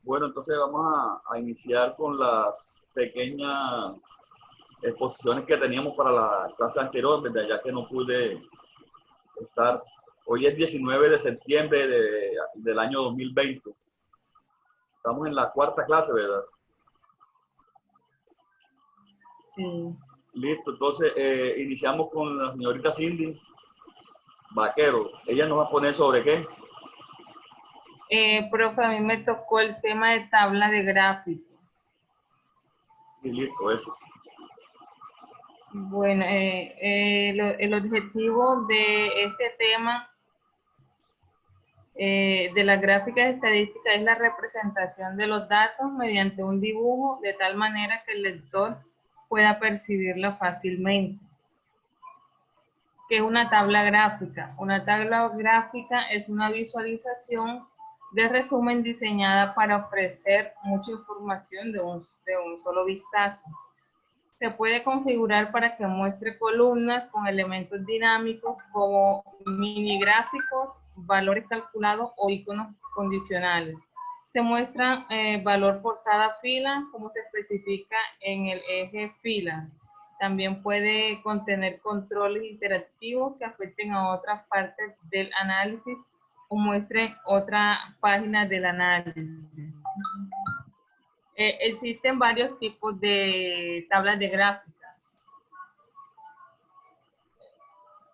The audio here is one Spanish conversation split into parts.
Bueno, entonces vamos a iniciar con las pequeñas exposiciones que teníamos para la clase anterior, desde allá que no pude estar. Hoy es 19 de septiembre del año 2020. Estamos en la cuarta clase, ¿verdad? Sí. Listo, entonces iniciamos con la señorita Cindy Vaquero. Ella nos va a poner sobre qué. Profe, a mí me tocó el tema de tabla de gráfico. Sí, listo, eso. Bueno, el objetivo de este tema de las gráficas estadísticas es la representación de los datos mediante un dibujo de tal manera que el lector pueda percibirla fácilmente. ¿Qué es una tabla gráfica? Una tabla gráfica es una visualización de resumen diseñada para ofrecer mucha información de un solo vistazo. Se puede configurar para que muestre columnas con elementos dinámicos como mini gráficos, valores calculados o iconos condicionales. Se muestra valor por cada fila, como se especifica en el eje filas. También puede contener controles interactivos que afecten a otras partes del análisis o muestren otra página del análisis. Existen varios tipos de tablas de gráficas.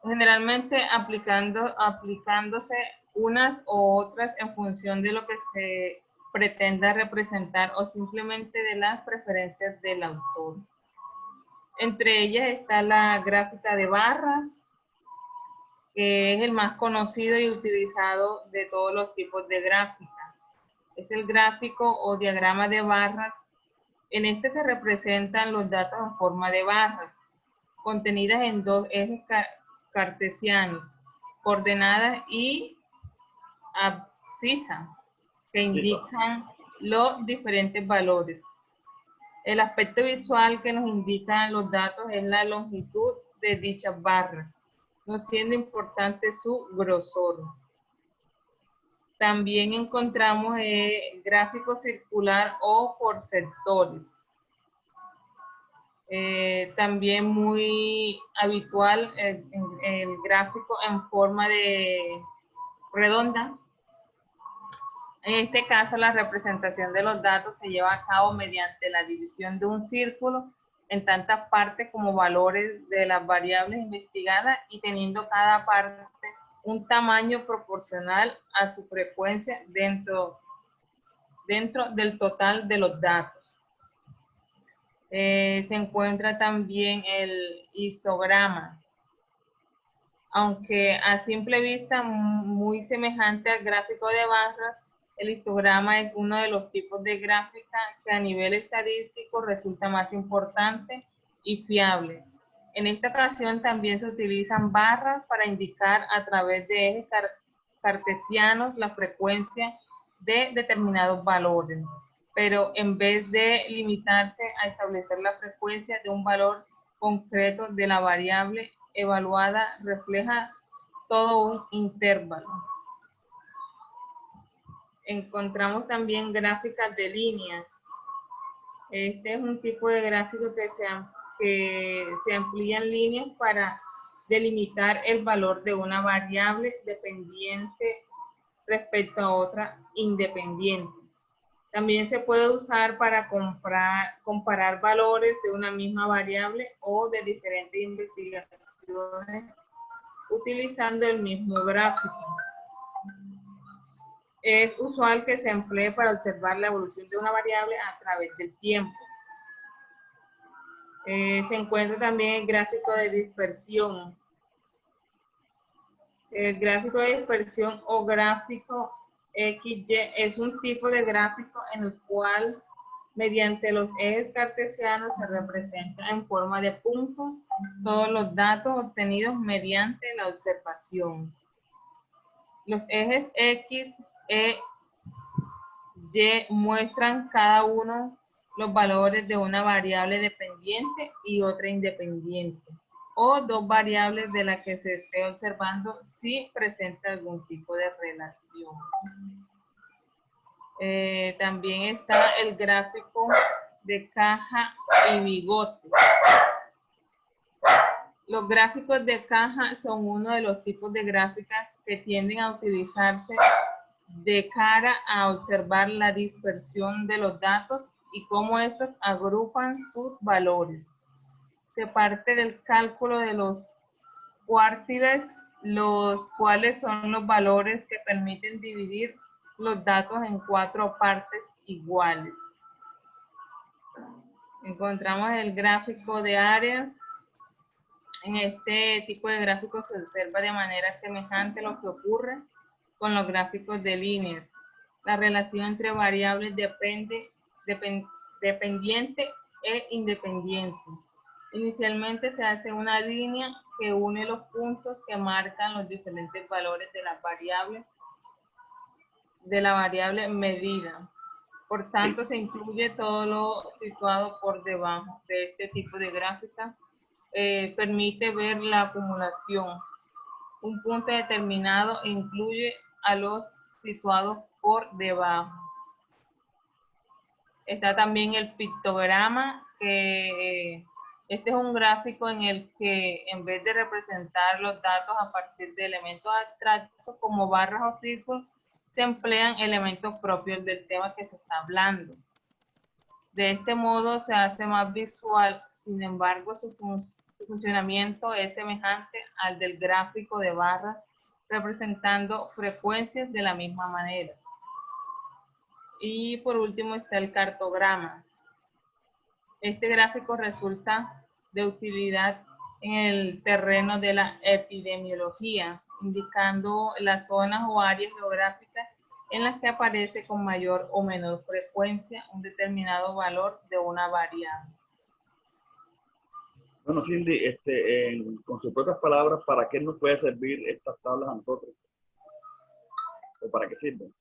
Generalmente aplicándose unas o otras en función de lo que se pretenda representar o simplemente de las preferencias del autor. Entre ellas está la gráfica de barras, que es el más conocido y utilizado de todos los tipos de gráfica. Es el gráfico o diagrama de barras. En este se representan los datos en forma de barras, contenidas en dos ejes cartesianos, coordenadas y abscisa, que indican los diferentes valores. El aspecto visual que nos indica los datos es la longitud de dichas barras, no siendo importante su grosor. También encontramos gráfico circular o por sectores. También muy habitual el gráfico en forma de redonda. En este caso, la representación de los datos se lleva a cabo mediante la división de un círculo en tantas partes como valores de las variables investigadas y teniendo cada parte un tamaño proporcional a su frecuencia dentro del total de los datos. Se encuentra también el histograma, aunque a simple vista muy semejante al gráfico de barras. El histograma es uno de los tipos de gráfica que a nivel estadístico resulta más importante y fiable. En esta ocasión también se utilizan barras para indicar a través de ejes cartesianos la frecuencia de determinados valores, pero en vez de limitarse a establecer la frecuencia de un valor concreto de la variable evaluada, refleja todo un intervalo. Encontramos también gráficas de líneas. Este es un tipo de gráfico que se amplía en líneas para delimitar el valor de una variable dependiente respecto a otra independiente. También se puede usar para comparar valores de una misma variable o de diferentes investigaciones utilizando el mismo gráfico. Es usual que se emplee para observar la evolución de una variable a través del tiempo. Se encuentra también el gráfico de dispersión. El gráfico de dispersión o gráfico XY es un tipo de gráfico en el cual mediante los ejes cartesianos se representa en forma de puntos todos los datos obtenidos mediante la observación. Los ejes X, E, Y muestran cada uno los valores de una variable dependiente y otra independiente, o dos variables de las que se esté observando si presenta algún tipo de relación. También está el gráfico de caja y bigote. Los gráficos de caja son uno de los tipos de gráficas que tienden a utilizarse de cara a observar la dispersión de los datos y cómo estos agrupan sus valores. Se parte del cálculo de los cuartiles, los cuales son los valores que permiten dividir los datos en 4 partes iguales. Encontramos el gráfico de áreas. En este tipo de gráficos se observa de manera semejante lo que ocurre con los gráficos de líneas. La relación entre variables dependiente e independiente. Inicialmente se hace una línea que une los puntos que marcan los diferentes valores de la variable medida. Por tanto, se incluye todo lo situado por debajo de este tipo de gráfica. Permite ver la acumulación. Un punto determinado incluye a los situados por debajo. Está también el pictograma, que este es un gráfico en el que en vez de representar los datos a partir de elementos abstractos como barras o círculos, se emplean elementos propios del tema que se está hablando. De este modo se hace más visual, sin embargo su funcionamiento es semejante al del gráfico de barras, representando frecuencias de la misma manera. Y por último está el cartograma. Este gráfico resulta de utilidad en el terreno de la epidemiología, indicando las zonas o áreas geográficas en las que aparece con mayor o menor frecuencia un determinado valor de una variable. Bueno, Cindy, con sus propias palabras, ¿para qué nos puede servir estas tablas a nosotros? ¿O para qué sirven?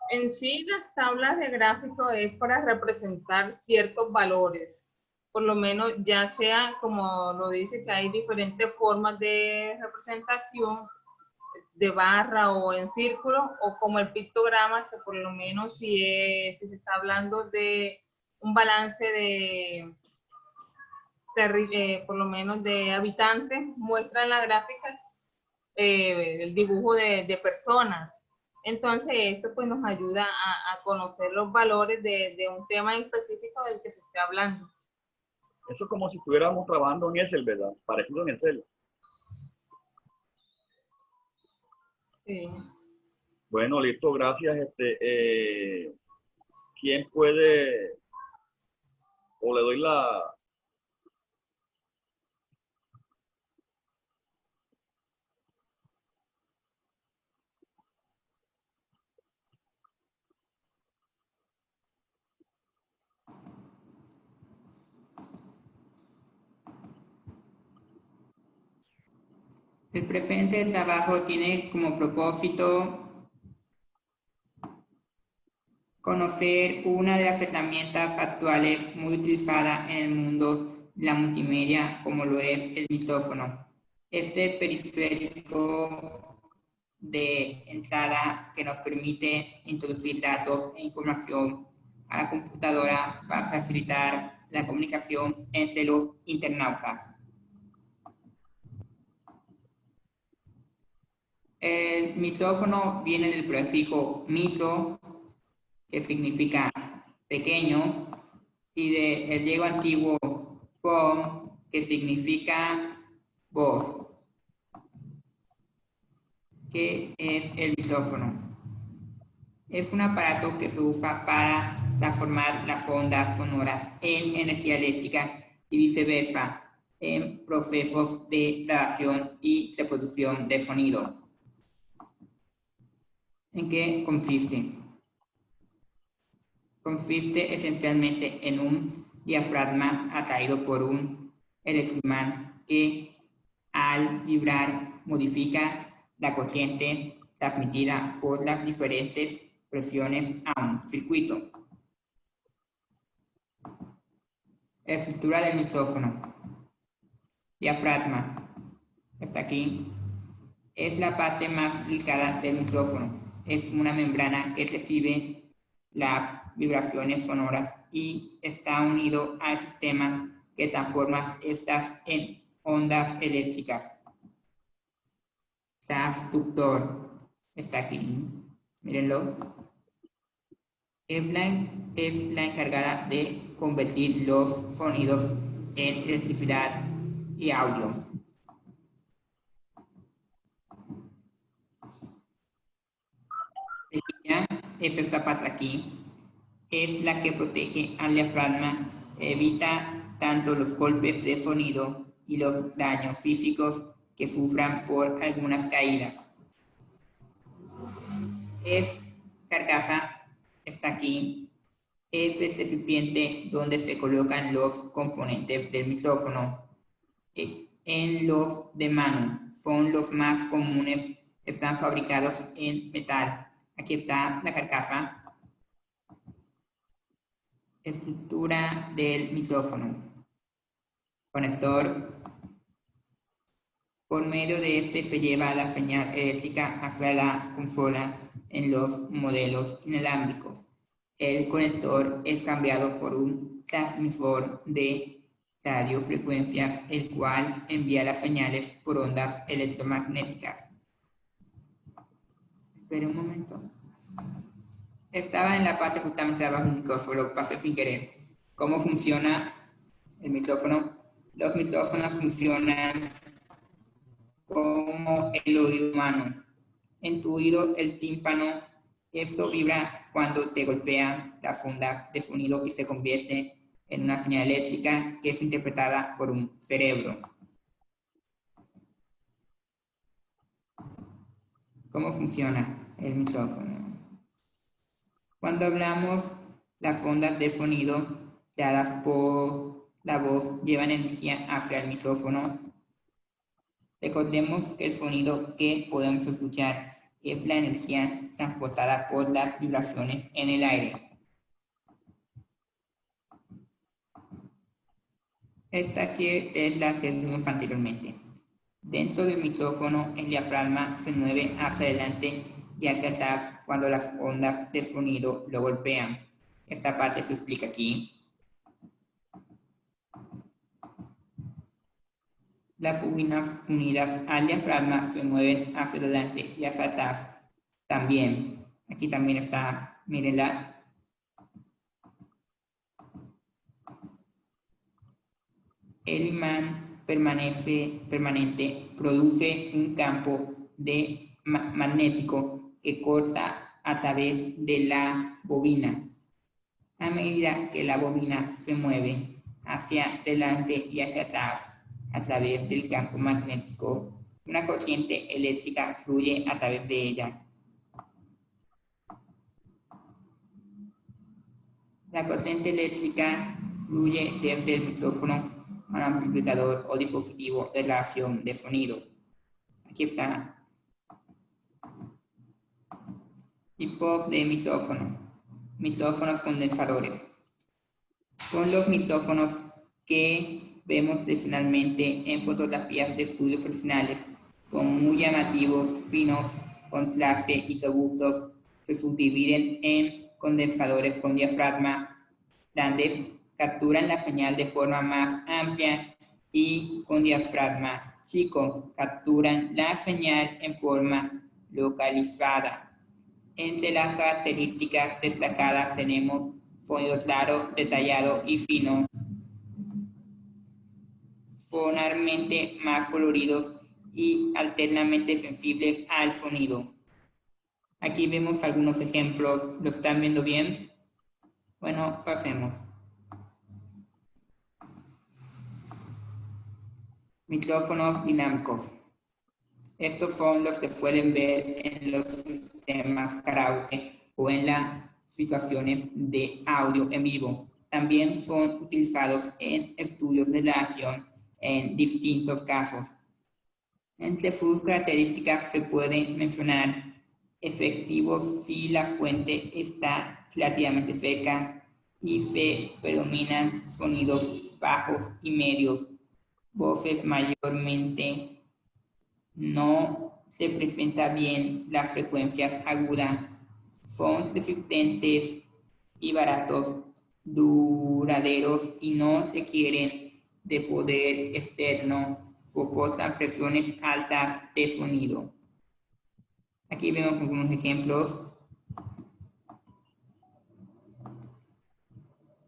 En sí las tablas de gráfico es para representar ciertos valores. Por lo menos ya sea, como lo dice, que hay diferentes formas de representación, de barra o en círculo, o como el pictograma, que por lo menos si se está hablando de un balance por lo menos de habitantes, muestra en la gráfica el dibujo de personas. Entonces esto pues nos ayuda a conocer los valores de un tema específico del que se esté hablando. Eso es como si estuviéramos trabajando en Excel, ¿verdad? Parecido en Excel. Sí. Bueno, listo, gracias. ¿Quién puede, o le doy la... El presente trabajo tiene como propósito conocer una de las herramientas actuales muy utilizadas en el mundo de la multimedia, como lo es el micrófono. Este periférico de entrada que nos permite introducir datos e información a la computadora para facilitar la comunicación entre los internautas. El micrófono viene del prefijo micro, que significa pequeño, y del griego antiguo phon, que significa voz. ¿Qué es el micrófono? Es un aparato que se usa para transformar las ondas sonoras en energía eléctrica y viceversa en procesos de grabación y reproducción de sonido. ¿En qué consiste? Consiste esencialmente en un diafragma atraído por un electroimán que, al vibrar, modifica la corriente transmitida por las diferentes presiones a un circuito. Estructura del micrófono. Diafragma. Hasta aquí. Es la parte más delicada del micrófono. es una membrana que recibe las vibraciones sonoras y está unido al sistema que transforma estas en ondas eléctricas. Transductor está aquí, mírenlo. Es la encargada de convertir los sonidos en electricidad y audio. Es esta parte aquí. Es la que protege al diafragma, evita tanto los golpes de sonido y los daños físicos que sufran por algunas caídas. Es carcasa, está aquí. Es el recipiente donde se colocan los componentes del micrófono. En los de mano son los más comunes, están fabricados en metal. Aquí está la carcasa. Estructura del micrófono. Conector. Por medio de este se lleva la señal eléctrica hacia la consola en los modelos inalámbricos. El conector es cambiado por un transmisor de radiofrecuencias, el cual envía las señales por ondas electromagnéticas. Espera un momento. Estaba en la parte justamente de abajo del micrófono, lo pasé sin querer. ¿Cómo funciona el micrófono? Los micrófonos funcionan como el oído humano. En tu oído, el tímpano, esto vibra cuando te golpea las ondas de sonido y se convierte en una señal eléctrica que es interpretada por un cerebro. ¿Cómo funciona el micrófono? Cuando hablamos, las ondas de sonido dadas por la voz llevan energía hacia el micrófono. Recordemos que el sonido que podemos escuchar es la energía transportada por las vibraciones en el aire. Esta aquí es la que vimos anteriormente. Dentro del micrófono, el diafragma se mueve hacia adelante y hacia atrás cuando las ondas de sonido lo golpean. Esta parte se explica aquí. Las bobinas unidas al diafragma se mueven hacia adelante y hacia atrás también. Aquí también está, mírenla. El imán permanente produce un campo magnético que corta a través de la bobina. A medida que la bobina se mueve hacia adelante y hacia atrás a través del campo magnético, una corriente eléctrica fluye a través de ella. La corriente eléctrica fluye desde el micrófono al amplificador o dispositivo de grabación de sonido. Aquí está. Tipos de micrófono. Micrófonos condensadores. Son los micrófonos que vemos tradicionalmente en fotografías de estudios profesionales, son muy llamativos, finos, con clase y robustos. Se subdividen en condensadores con diafragma grandes, capturan la señal de forma más amplia, y con diafragma chico capturan la señal en forma localizada. Entre las características destacadas tenemos sonido claro, detallado y fino, fonalmente más coloridos y alternamente sensibles al sonido. Aquí vemos algunos ejemplos. ¿Lo están viendo bien? Bueno, pasemos. Micrófonos dinámicos. Estos son los que suelen ver en los sistemas karaoke o en las situaciones de audio en vivo. También son utilizados en estudios de grabación en distintos casos. Entre sus características se pueden mencionar efectivos si la fuente está relativamente cerca y se predominan sonidos bajos y medios, voces mayormente no se presenta bien las frecuencias agudas, son resistentes y baratos, duraderos y no requieren de poder externo, soportan presiones altas de sonido. Aquí vemos algunos ejemplos.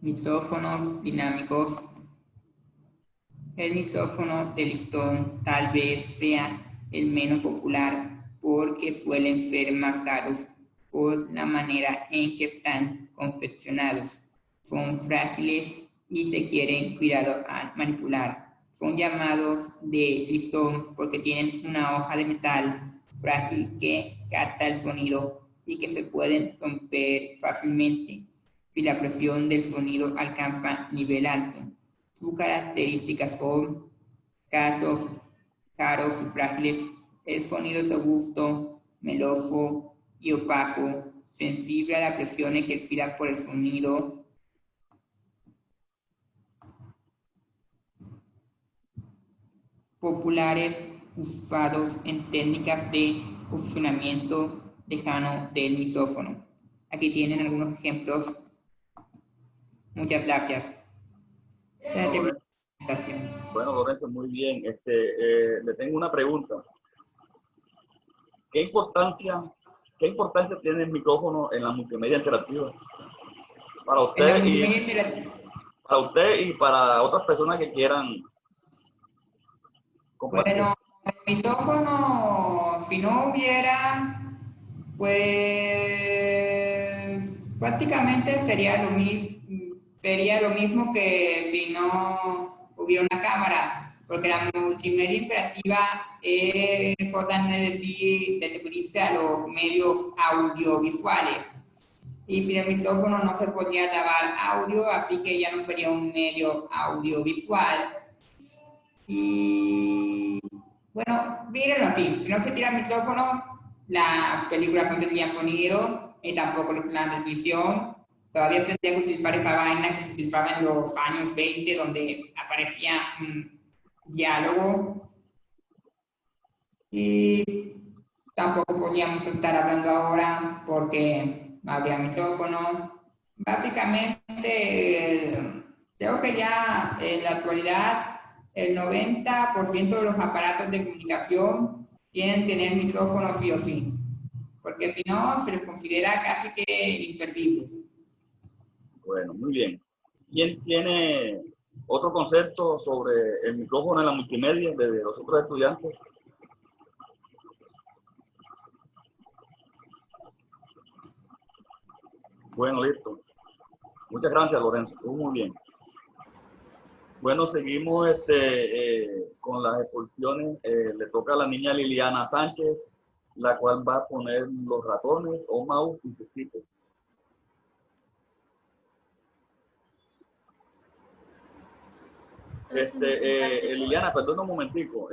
Micrófonos dinámicos. El micrófono de listón tal vez sea el menos popular porque suelen ser más caros por la manera en que están confeccionados. Son frágiles y requieren cuidado al manipular. Son llamados de listón porque tienen una hoja de metal frágil que capta el sonido y que se pueden romper fácilmente si la presión del sonido alcanza nivel alto. Sus características son caros y frágiles, el sonido es robusto, meloso y opaco, sensible a la presión ejercida por el sonido, populares usados en técnicas de posicionamiento lejano del micrófono. Aquí tienen algunos ejemplos. Muchas gracias. Bueno, Lorenzo, muy bien. Le tengo una pregunta. ¿Qué importancia tiene el micrófono en la multimedia interactiva? Para usted y para otras personas que quieran compartir. Bueno, el micrófono, si no hubiera, pues prácticamente sería lo mismo que si no hubiera una cámara, porque la multimedia interactiva es otra de referirse a los medios audiovisuales. Y sin el micrófono no se podría grabar audio, así que ya no sería un medio audiovisual. Y bueno, mírenlo así, si no se tira el micrófono, las películas no tendrían sonido y tampoco la televisión. Todavía se tendría que utilizar esa vaina que se utilizaba en los años 20, donde aparecía un diálogo. Y tampoco podríamos estar hablando ahora porque no habría micrófono. Básicamente, creo que ya en la actualidad el 90% de los aparatos de comunicación tienen que tener micrófono sí o sí, porque si no se les considera casi que inservibles. Bueno, muy bien. ¿Quién tiene otro concepto sobre el micrófono en la multimedia de los otros estudiantes? Bueno, listo. Muchas gracias, Lorenzo. Estuvo muy bien. Bueno, seguimos con las exposiciones. Le toca a la niña Liliana Sánchez, la cual va a poner los ratones o mouse y sus tipos. Liliana, perdón un momentico.